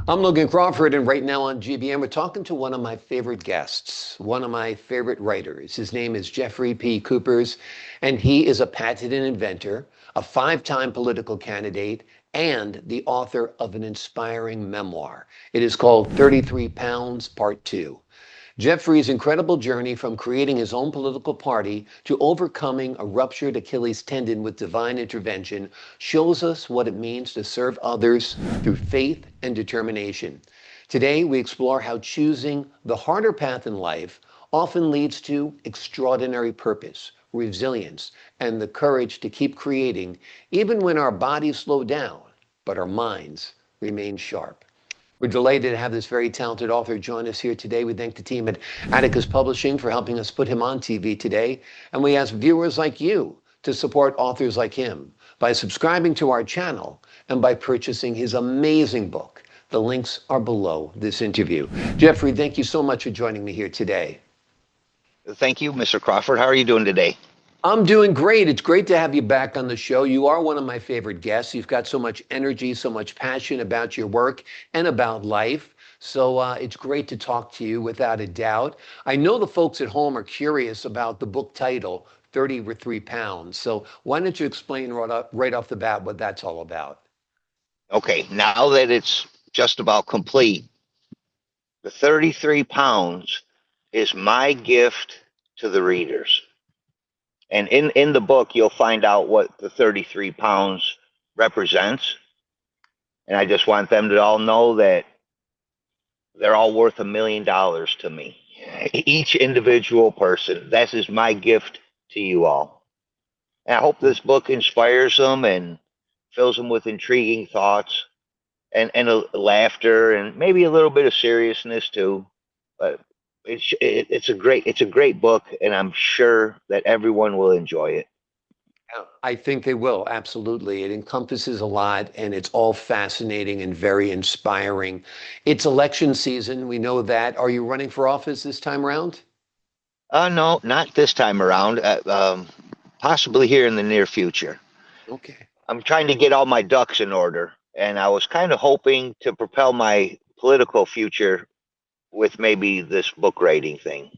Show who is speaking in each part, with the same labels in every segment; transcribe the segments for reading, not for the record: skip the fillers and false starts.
Speaker 1: I'm Logan Crawford, and right now on GBM, we're talking to one of my favorite guests, one of my favorite writers. His name is Jeffrey P. Kueppers, and he is a patented inventor, a five-time political candidate, and the author of an inspiring memoir. It is called 33 Pounds, Part 2. Jeffrey's incredible journey from creating his own political party to overcoming a ruptured Achilles tendon with divine intervention shows us what it means to serve others through faith and determination. Today, we explore how choosing the harder path in life often leads to extraordinary purpose, resilience, and the courage to keep creating even when our bodies slow down, but our minds remain sharp. We're delighted to have this very talented author join us here today. We thank the team at Atticus Publishing for helping us put him on TV today. And we ask viewers like you to support authors like him by subscribing to our channel and by purchasing his amazing book. The links are below this interview. Jeffrey, thank you so much for joining me here today.
Speaker 2: Thank you, Mr. Crawford. How are you doing today?
Speaker 1: I'm doing great. It's great to have you back on the show. You are one of my favorite guests. You've got so much energy, so much passion about your work and about life. So it's great to talk to you without a doubt. I know the folks at home are curious about the book title, 33 Pounds. So why don't you explain right off the bat what that's all about?
Speaker 2: Okay, now that it's just about complete, the 33 pounds is my gift to the readers. And in the book, you'll find out what the 33 pounds represents. And I just want them to all know that they're all worth $1 million to me. Each individual person. That is my gift to you all. And I hope this book inspires them and fills them with intriguing thoughts and laughter and maybe a little bit of seriousness too. But it's a great book, and I'm sure that everyone will enjoy it.
Speaker 1: I think they will, absolutely. It encompasses a lot and it's all fascinating and very inspiring. It's election season, we know that. Are you running for office this time around?
Speaker 2: No, not this time around. Possibly here in the near future.
Speaker 1: Okay.
Speaker 2: I'm trying to get all my ducks in order, and I was kind of hoping to propel my political future with maybe this book writing thing.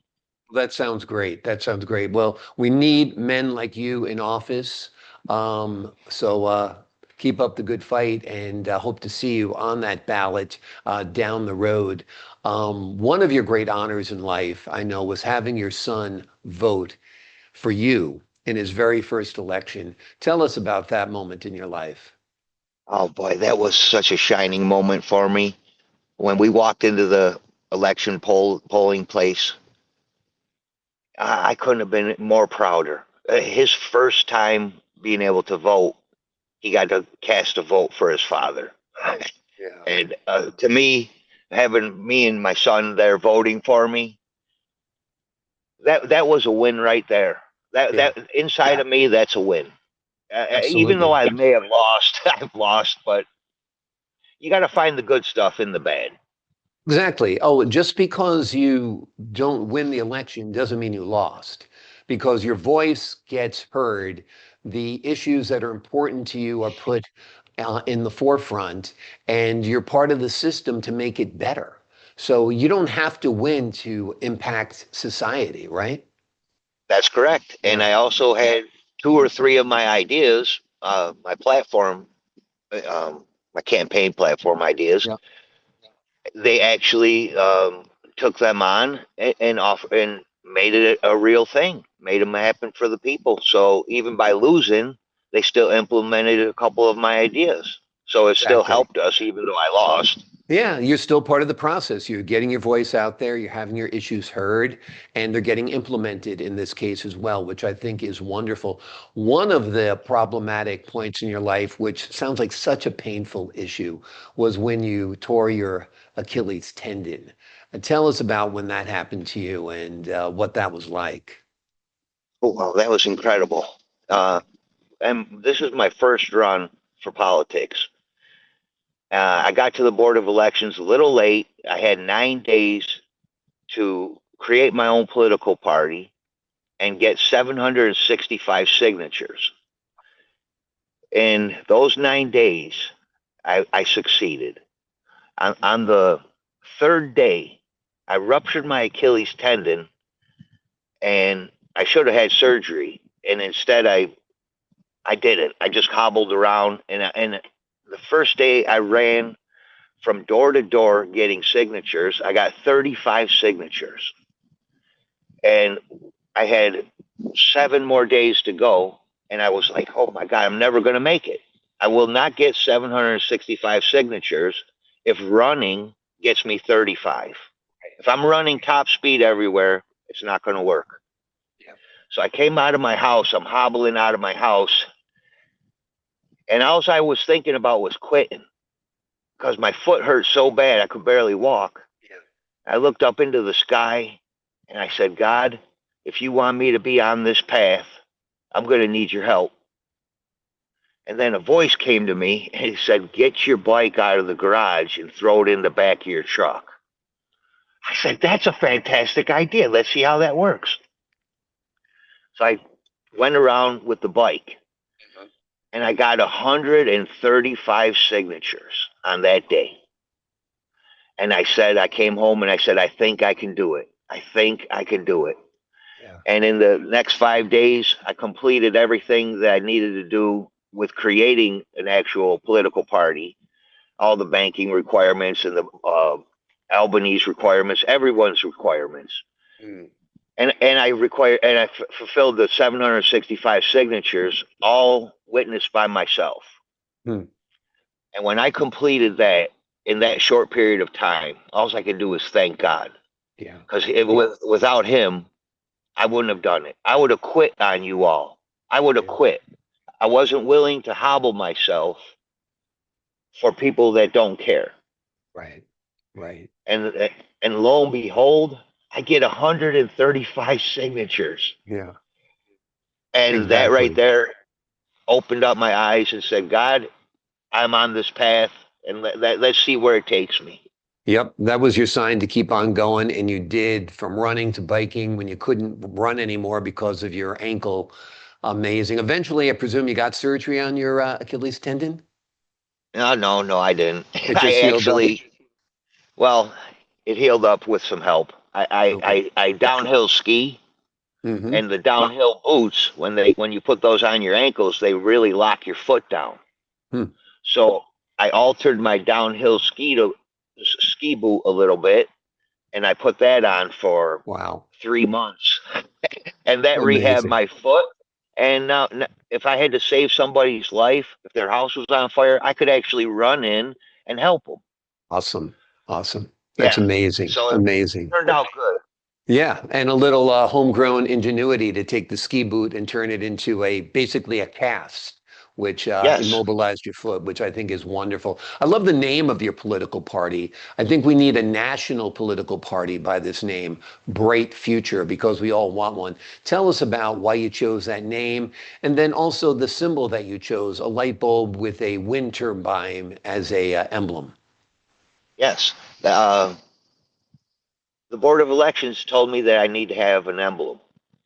Speaker 1: That sounds great. That sounds great. Well, we need men like you in office. So keep up the good fight and hope to see you on that ballot down the road. One of your great honors in life, I know, was having your son vote for you in his very first election. Tell us about that moment in your life.
Speaker 2: Oh boy, that was such a shining moment for me when we walked into the election polling place. I couldn't have been more prouder. His first time being able to vote, he got to cast a vote for his father.
Speaker 1: Yeah.
Speaker 2: And to me, having me and my son there voting for me, that was a win right there.
Speaker 1: Yeah,
Speaker 2: That inside of me, that's a win. Even though
Speaker 1: absolutely.
Speaker 2: I may have lost, I've lost, but you got to find the good stuff in the bad.
Speaker 1: Exactly. Oh, just because you don't win the election doesn't mean you lost, because your voice gets heard. The issues that are important to you are put in the forefront, and you're part of the system to make it better. So you don't have to win to impact society, right?
Speaker 2: That's correct. And
Speaker 1: Yeah.
Speaker 2: I also had two or three of my ideas, my platform, my campaign platform ideas.
Speaker 1: Yeah.
Speaker 2: They actually took them on and made it a real thing, made them happen for the people. So even by losing, they still implemented a couple of my ideas. So it still
Speaker 1: Exactly.
Speaker 2: helped us, even though I lost.
Speaker 1: Yeah, you're still part of the process. You're getting your voice out there, you're having your issues heard, and they're getting implemented in this case as well, which I think is wonderful. One of the problematic points in your life, which sounds like such a painful issue, was when you tore your Achilles tendon. Tell us about when that happened to you and what that was like.
Speaker 2: Oh, wow, that was incredible. Uh, and this is my first run for politics. I got to the Board of Elections a little late. I had 9 days to create my own political party and get 765 signatures. In those 9 days, I succeeded. On the third day, I ruptured my Achilles tendon, and I should have had surgery. And instead, I didn't. I just hobbled around, and the first day I ran from door to door getting signatures. I got 35 signatures, and I had 7 more days to go. And I was like, oh my God, I'm never going to make it. I will not get 765 signatures if running gets me 35. If I'm running top speed everywhere, it's not going to work.
Speaker 1: Yeah.
Speaker 2: So I came out of my house. I'm hobbling out of my house. And all I was thinking about was quitting because my foot hurt so bad I could barely walk.
Speaker 1: Yeah.
Speaker 2: I looked up into the sky and I said, God, if you want me to be on this path, I'm going to need your help. And then a voice came to me and he said, get your bike out of the garage and throw it in the back of your truck. I said, that's a fantastic idea. Let's see how that works. So I went around with the bike and I got 135 signatures on that day. And I came home and I said, I think I can do it. I think I can do it. Yeah. And in the next 5 days, I completed everything that I needed to do with creating an actual political party, all the banking requirements and the Albany's requirements, everyone's requirements. Mm. And I fulfilled the 765 signatures, all witnessed by myself. Mm. And when I completed that in that short period of time, all I could do was thank God. Yeah. Because without him, I wouldn't have done it. I would have quit on you all. I would have quit. I wasn't willing to hobble myself for people that don't care.
Speaker 1: Right. Right.
Speaker 2: And lo and behold, I get 135 signatures.
Speaker 1: Yeah.
Speaker 2: And exactly. That right there opened up my eyes and said, God, I'm on this path, and let's see where it takes me.
Speaker 1: Yep, that was your sign to keep on going, and you did, from running to biking when you couldn't run anymore because of your ankle. Amazing. Eventually, I presume you got surgery on your Achilles tendon?
Speaker 2: No, I didn't.
Speaker 1: It just healed up?
Speaker 2: Well, it healed up with some help. I downhill ski, mm-hmm. And the downhill boots, when you put those on your ankles, they really lock your foot down. Hmm. So I altered my downhill ski boot a little bit, and I put that on for 3 months, and that rehabbed my foot. And now, if I had to save somebody's life, if their house was on fire, I could actually run in and help them.
Speaker 1: Awesome. That's amazing.
Speaker 2: So
Speaker 1: amazing.
Speaker 2: It turned out good.
Speaker 1: Yeah, and a little homegrown ingenuity to take the ski boot and turn it into basically a cast, which immobilized your foot, which I think is wonderful. I love the name of your political party. I think we need a national political party by this name, Bright Future, because we all want one. Tell us about why you chose that name, and then also the symbol that you chose, a light bulb with a wind turbine as a emblem.
Speaker 2: Yes. The Board of Elections told me that I need to have an emblem,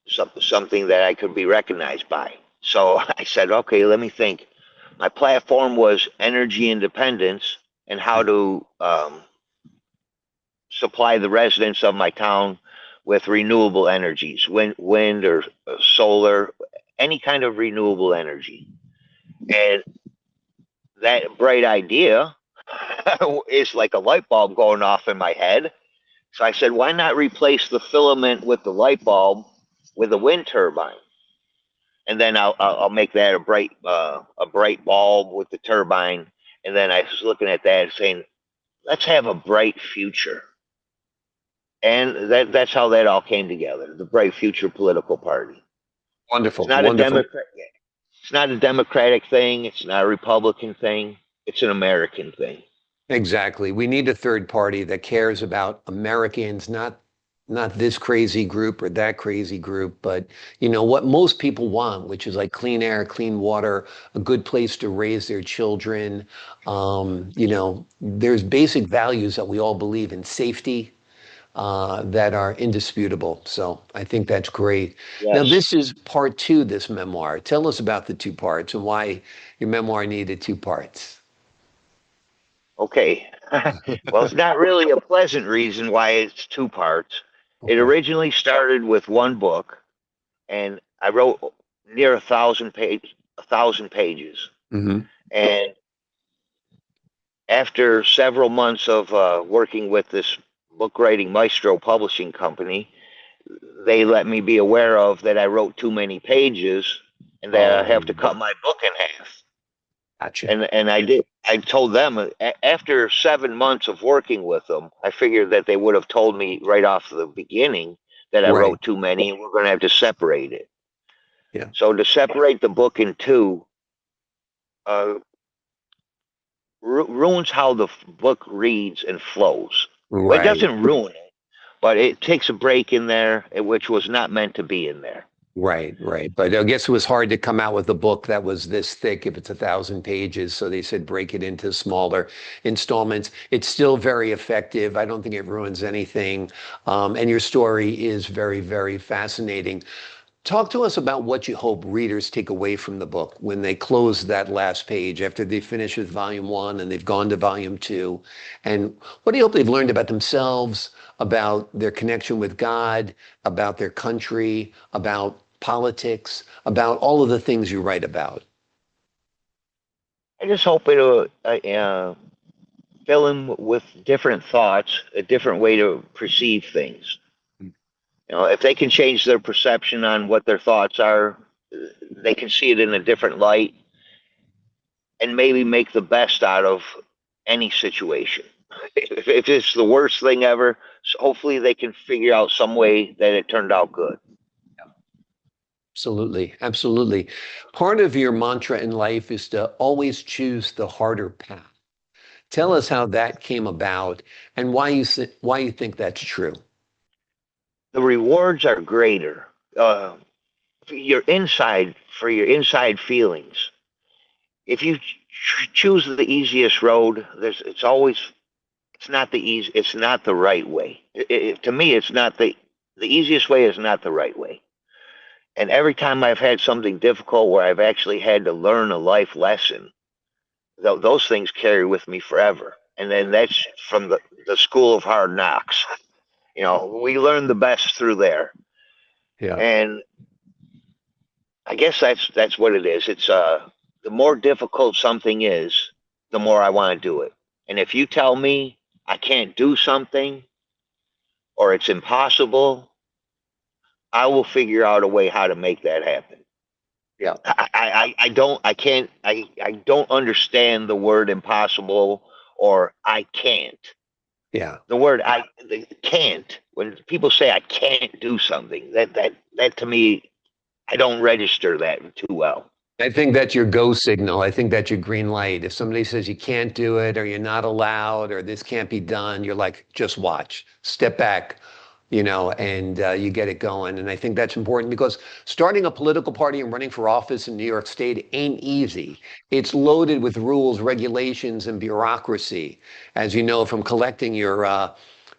Speaker 2: something that I could be recognized by. So I said, okay, let me think. My platform was energy independence and how to supply the residents of my town with renewable energies, wind or solar, any kind of renewable energy. And that bright idea is like a light bulb going off in my head. So I said, why not replace the filament with the light bulb with a wind turbine? And then I'll make that a bright bulb with the turbine. And then I was looking at that and saying, let's have a bright future. And that's how that all came together, the Bright Future Political Party.
Speaker 1: Wonderful.
Speaker 2: It's not a Democratic thing. It's not a Republican thing. It's an American thing.
Speaker 1: Exactly. We need a third party that cares about Americans, not this crazy group or that crazy group, but what most people want, which is like clean air, clean water, a good place to raise their children. There's basic values that we all believe in, safety, that are indisputable. So I think that's great. Yes. Now, this is part 2, this memoir. Tell us about the 2 parts and why your memoir needed 2 parts.
Speaker 2: Okay. Well, it's not really a pleasant reason why it's two parts. It
Speaker 1: Okay.
Speaker 2: originally started with one book, and I wrote near 1,000 pages.
Speaker 1: Hmm.
Speaker 2: And after several months of working with this book writing maestro publishing company, they let me be aware of that I wrote too many pages and that I have to
Speaker 1: Oh,
Speaker 2: cut my book in half.
Speaker 1: gotcha.
Speaker 2: And I did. I told them after 7 months of working with them, I figured that they would have told me right off the beginning that I
Speaker 1: Right.
Speaker 2: wrote too many and we're going to have to separate it.
Speaker 1: Yeah.
Speaker 2: So to separate the book in two uh, ruins how the book reads and flows. Well, it
Speaker 1: Right.
Speaker 2: doesn't ruin it, but it takes a break in there, which was not meant to be in there.
Speaker 1: Right, right. But I guess it was hard to come out with a book that was this thick if it's 1,000 pages. So they said break it into smaller installments. It's still very effective. I don't think it ruins anything. And your story is very, very fascinating. Talk to us about what you hope readers take away from the book when they close that last page after they finish with volume one and they've gone to volume two. And what do you hope they've learned about themselves, about their connection with God, about their country, about politics, about all of the things you write about?
Speaker 2: I just hope it'll fill in with different thoughts, a different way to perceive things. If they can change their perception on what their thoughts are, they can see it in a different light and maybe make the best out of any situation. If it's the worst thing ever, so hopefully they can figure out some way that it turned out good.
Speaker 1: Absolutely, absolutely. Part of your mantra in life is to always choose the harder path. Tell us how that came about and why you think that's true.
Speaker 2: The rewards are greater. For your inside feelings. If you choose the easiest road, it's not the easy, it's not the right way. To me, it's not the easiest way is not the right way. And every time I've had something difficult where I've actually had to learn a life lesson, those things carry with me forever. And then that's from the school of hard knocks. We learn the best through there.
Speaker 1: Yeah.
Speaker 2: And I guess that's what it is. It's the more difficult something is, the more I want to do it. And if you tell me I can't do something or it's impossible, I will figure out a way how to make that happen.
Speaker 1: Yeah.
Speaker 2: I don't understand the word impossible or I can't.
Speaker 1: Yeah.
Speaker 2: The word the can't, when people say I can't do something, that to me, I don't register that too well.
Speaker 1: I think that's your go signal. I think that's your green light. If somebody says you can't do it or you're not allowed or this can't be done, you're like, just watch, step back, and you get it going. And I think that's important because starting a political party and running for office in New York State ain't easy. It's loaded with rules, regulations, and bureaucracy, as you know from collecting your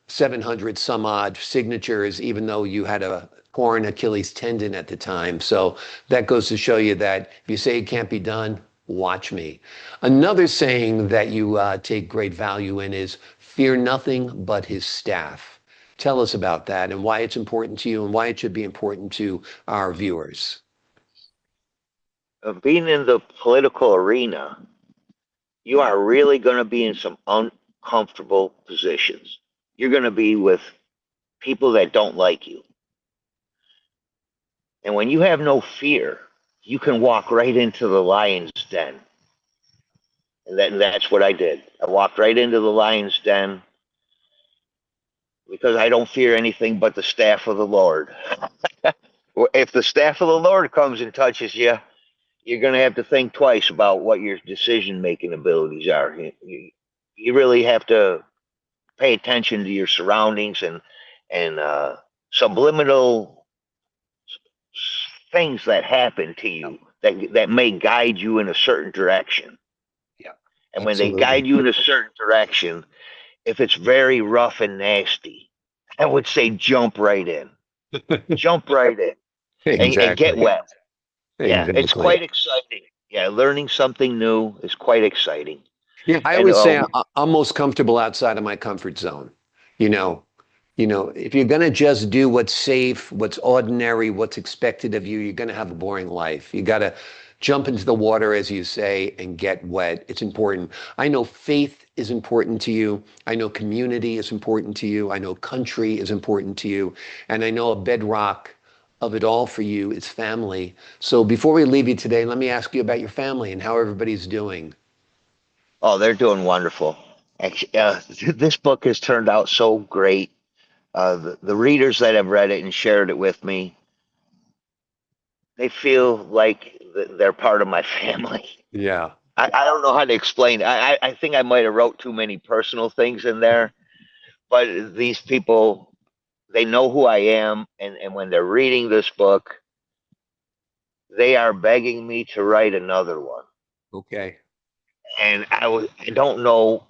Speaker 1: 700 some odd signatures, even though you had a torn Achilles tendon at the time. So that goes to show you that if you say it can't be done, watch me. Another saying that you take great value in is fear nothing but his staff. Tell us about that and why it's important to you and why it should be important to our viewers.
Speaker 2: Being in the political arena, you are really going to be in some uncomfortable positions. You're going to be with people that don't like you. And when you have no fear, you can walk right into the lion's den. And that's what I did. I walked right into the lion's den because I don't fear anything but the staff of the Lord. If the staff of the Lord comes and touches you, you're going to have to think twice about what your decision making abilities are. You really have to pay attention to your surroundings and subliminal things that happen to
Speaker 1: Yeah,
Speaker 2: you that may guide you in a certain direction.
Speaker 1: yeah,
Speaker 2: And when they guide
Speaker 1: absolutely.
Speaker 2: you in a certain direction, if it's very rough and nasty, I would say jump right in. Jump right in and get
Speaker 1: Exactly.
Speaker 2: wet. Yeah, it's
Speaker 1: Exactly.
Speaker 2: quite exciting. Yeah, learning something new is quite exciting.
Speaker 1: Yeah, I
Speaker 2: And
Speaker 1: always say I'm most comfortable outside of my comfort zone. You know, if you're gonna just do what's safe, what's ordinary, what's expected of you, you're gonna have a boring life. You gotta jump into the water, as you say, and get wet. It's important. I know faith is important to you. I know community is important to you. I know country is important to you. And I know a bedrock of it all for you is family. So before we leave you today, let me ask you about your family and how everybody's doing.
Speaker 2: oh, they're doing wonderful. Actually, this book has turned out so great. The readers that have read it and shared it with me, they feel like they're part of my family.
Speaker 1: Yeah.
Speaker 2: I don't know how to explain. I think I might have wrote too many personal things in there, but these people, they know who I am, and when they're reading this book, they are begging me to write another one.
Speaker 1: Okay.
Speaker 2: And I don't know.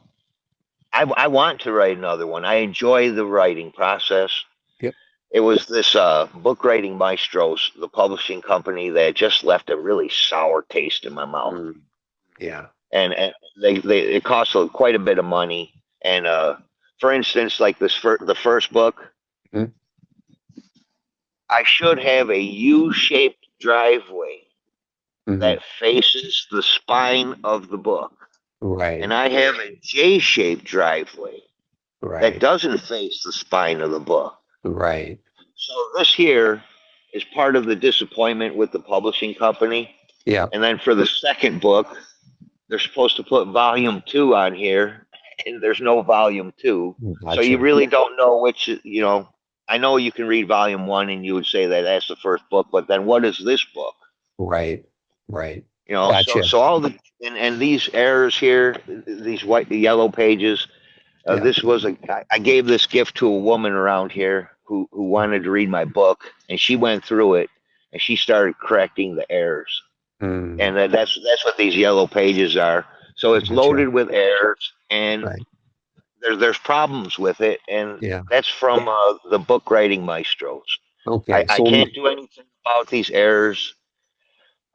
Speaker 2: I want to write another one. I enjoy the writing process.
Speaker 1: Yep.
Speaker 2: It was this book writing maestros, the publishing company, that just left a really sour taste in my mouth.
Speaker 1: Mm, yeah.
Speaker 2: And they it cost quite a bit of money. And for instance, like the first book,
Speaker 1: Mhm.
Speaker 2: I should have a U-shaped driveway
Speaker 1: Mhm.
Speaker 2: that faces the spine of the book,
Speaker 1: Right.
Speaker 2: and I have a J-shaped driveway that
Speaker 1: Right.
Speaker 2: doesn't face the spine of the book.
Speaker 1: Right.
Speaker 2: So this here is part of the disappointment with the publishing company.
Speaker 1: Yeah.
Speaker 2: And then for the second book, they're supposed to put volume two on here, and there's no volume two. So you
Speaker 1: Gotcha.
Speaker 2: really don't know which. I know you can read volume one and you would say that that's the first book, but then what is this book?
Speaker 1: Right. Right.
Speaker 2: So
Speaker 1: Gotcha.
Speaker 2: so all the and these errors here, these white yellow pages.
Speaker 1: Yeah.
Speaker 2: This was I gave this gift to a woman around here who wanted to read my book, and she went through it and she started correcting the errors.
Speaker 1: Mm,
Speaker 2: And that's what these yellow pages are. So it's
Speaker 1: gotcha.
Speaker 2: loaded with errors, and
Speaker 1: Right.
Speaker 2: there's problems with it, and
Speaker 1: Yeah.
Speaker 2: that's from the book writing maestros. I,
Speaker 1: Okay.
Speaker 2: I
Speaker 1: So,
Speaker 2: can't do anything about these errors,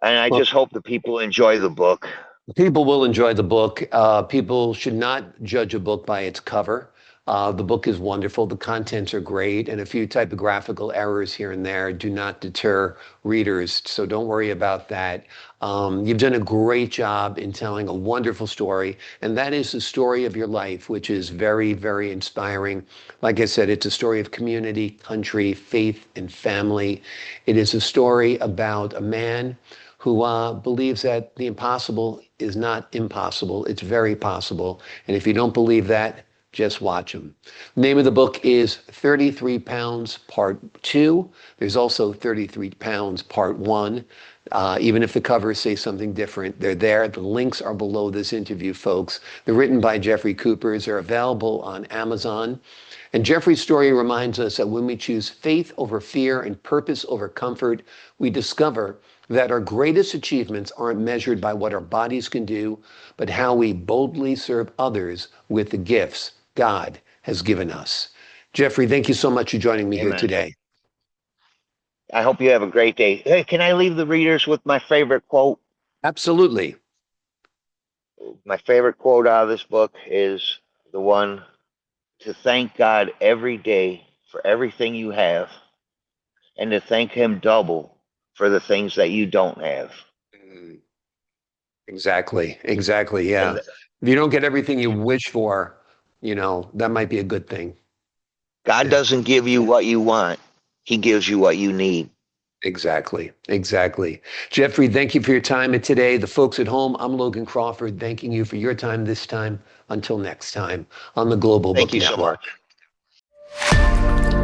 Speaker 2: and I
Speaker 1: well,
Speaker 2: just hope that people enjoy the book.
Speaker 1: people will enjoy the book. People should not judge a book by its cover. The book is wonderful. The contents are great, and a few typographical errors here and there do not deter readers. So don't worry about that. You've done a great job in telling a wonderful story, and that is the story of your life, which is very, very inspiring. Like I said, it's a story of community, country, faith, and family. It is a story about a man who believes that the impossible is not impossible. It's very possible. And if you don't believe that, just watch him. The name of the book is 33 Pounds Part 2. There's also 33 Pounds Part 1. Even if the covers say something different, they're there. The links are below this interview, folks. They're written by JeffreyPKueppers. They're available on Amazon. And Jeffrey's story reminds us that when we choose faith over fear and purpose over comfort, we discover that our greatest achievements aren't measured by what our bodies can do, but how we boldly serve others with the gifts God has given us. Jeffrey, thank you so much for joining me here
Speaker 2: Amen.
Speaker 1: today.
Speaker 2: I hope you have a great day. Hey, can I leave the readers with my favorite quote?
Speaker 1: Absolutely.
Speaker 2: My favorite quote out of this book is the one: to thank God every day for everything you have, and to thank Him double for the things that you don't have.
Speaker 1: Mm, exactly. Exactly. Yeah.
Speaker 2: And
Speaker 1: If you don't get everything you wish for, that might be a good thing.
Speaker 2: God
Speaker 1: Yeah.
Speaker 2: doesn't give you what you want, He gives you what you need.
Speaker 1: Exactly. Exactly. Jeffrey, thank you for your time today. The folks at home, I'm Logan Crawford, thanking you for your time this time. Until next time on the Global
Speaker 2: Thank
Speaker 1: Book
Speaker 2: you so
Speaker 1: Network.
Speaker 2: much.